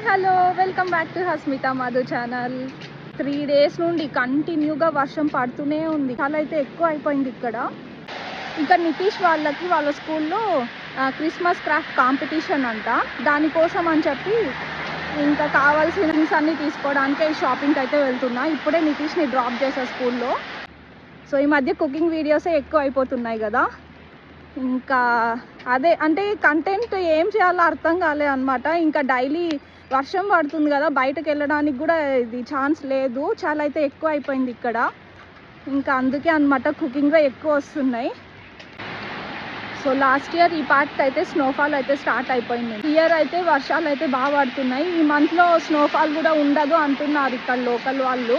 Hello welcome back to Hasmitha Madhu channel. 3 days నుండి కంటిన్యూగా వర్షం పడుతూనే ఉంది. చాలా అయితే ఎక్కువ అయిపోయింది ఇక్కడ. ఇంకా నితీష్ వాళ్ళ స్కూల్లో క్రిస్మస్ క్రాఫ్ట్ కాంపిటీషన్ అంట. దానికోసం అని చెప్పి ఇంకా కావాల్సిన థింగ్స్ అన్నీ తీసుకోవడానికే ఈ షాపింగ్కి అయితే వెళ్తున్నా. ఇప్పుడే నితీష్ని డ్రాప్ చేసా స్కూల్లో. సో ఈ మధ్య కుకింగ్ వీడియోసే ఎక్కువ అయిపోతున్నాయి కదా. ఇంకా అదే అంటే కంటెంట్ ఏం చేయాలో అర్థం కాలే అనమాట. ఇంకా డైలీ వర్షం పడుతుంది కదా, బయటకు వెళ్ళడానికి కూడా ఇది ఛాన్స్ లేదు. చాలా అయితే ఎక్కువ అయిపోయింది ఇక్కడ. ఇంకా అందుకే అనమాట కుకింగ్లో ఎక్కువ వస్తున్నాయి. సో లాస్ట్ ఇయర్ ఈ పార్ట్కి అయితే స్నోఫాల్ అయితే స్టార్ట్ అయిపోయింది. ఇయర్ అయితే వర్షాలు అయితే బాగా పడుతున్నాయి. ఈ మంత్లో స్నోఫాల్ కూడా ఉండదు అంటున్నారు ఇక్కడ లోకల్ వాళ్ళు.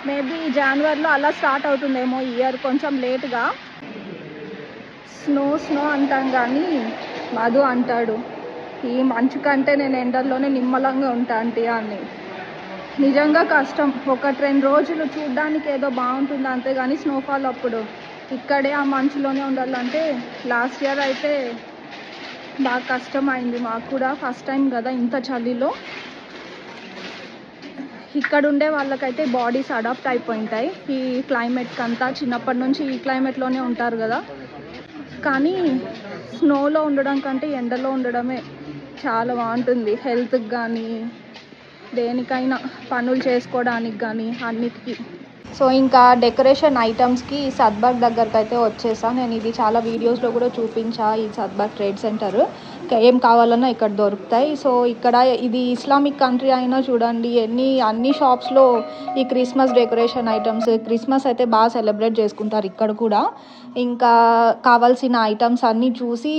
మేబీ జనవరిలో అలా స్టార్ట్ అవుతుందేమో ఈ ఇయర్, కొంచెం లేట్గా. స్నో అంటాం కానీ మధు అంటాడు ఈ మంచు కంటే నేను ఎండల్లోనే నిమ్మలంగా ఉంటా అంటే అని. నిజంగా కష్టం. 1-2 రోజులు చూడ్డానికి ఏదో బాగుంటుంది అంతే కానీ స్నోఫాల్ అప్పుడు ఇక్కడే ఆ మంచులోనే ఉండాలంటే లాస్ట్ ఇయర్ అయితే బాగా కష్టం అయింది మాకు కూడా. ఫస్ట్ టైం కదా ఇంత చలిలో. ఇక్కడ ఉండే వాళ్ళకైతే బాడీస్ అడాప్ట్ అయిపోయింటాయి ఈ క్లైమేట్కి అంతా. చిన్నప్పటి నుంచి ఈ క్లైమేట్లోనే ఉంటారు కదా. కానీ స్నోలో ఉండడం కంటే ఎండలో ఉండడమే చాలా బాగుంటుంది హెల్త్కి కానీ దేనికైనా, పనులు చేసుకోవడానికి కానీ అన్నిటికీ. సో ఇంకా డెకరేషన్ ఐటమ్స్కి సద్బాగ్ దగ్గరకు అయితే వచ్చేసా నేను. ఇది చాలా వీడియోస్లో కూడా చూపించా ఈ సద్బాగ్ ట్రేడ్ సెంటర్. ఏం కావాలన్నా ఇక్కడ దొరుకుతాయి. సో ఇక్కడ ఇది ఇస్లామిక్ కంట్రీ అయినా చూడండి అన్ని షాప్స్లో ఈ క్రిస్మస్ డెకరేషన్ ఐటమ్స్. క్రిస్మస్ అయితే బాగా సెలబ్రేట్ చేసుకుంటారు ఇక్కడ కూడా. ఇంకా కావాల్సిన ఐటమ్స్ అన్నీ చూసి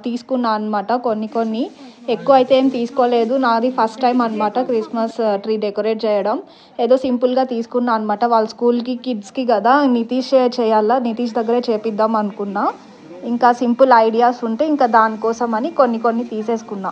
తీసుకున్నా అనమాట. కొన్ని ఎక్కువ అయితే ఏం తీసుకోలేదు. నాది ఫస్ట్ టైం అనమాట క్రిస్మస్ ట్రీ డెకరేట్ చేయడం. ఏదో సింపుల్గా తీసుకున్నా అనమాట. వాళ్ళ స్కూల్కి కిడ్స్కి కదా, నితీష్ దగ్గరే చేపిద్దాం అనుకున్నా. ఇంకా సింపుల్ ఐడియాస్ ఉంటే ఇంకా దానికోసం అని కొన్ని తీసేసుకున్నా.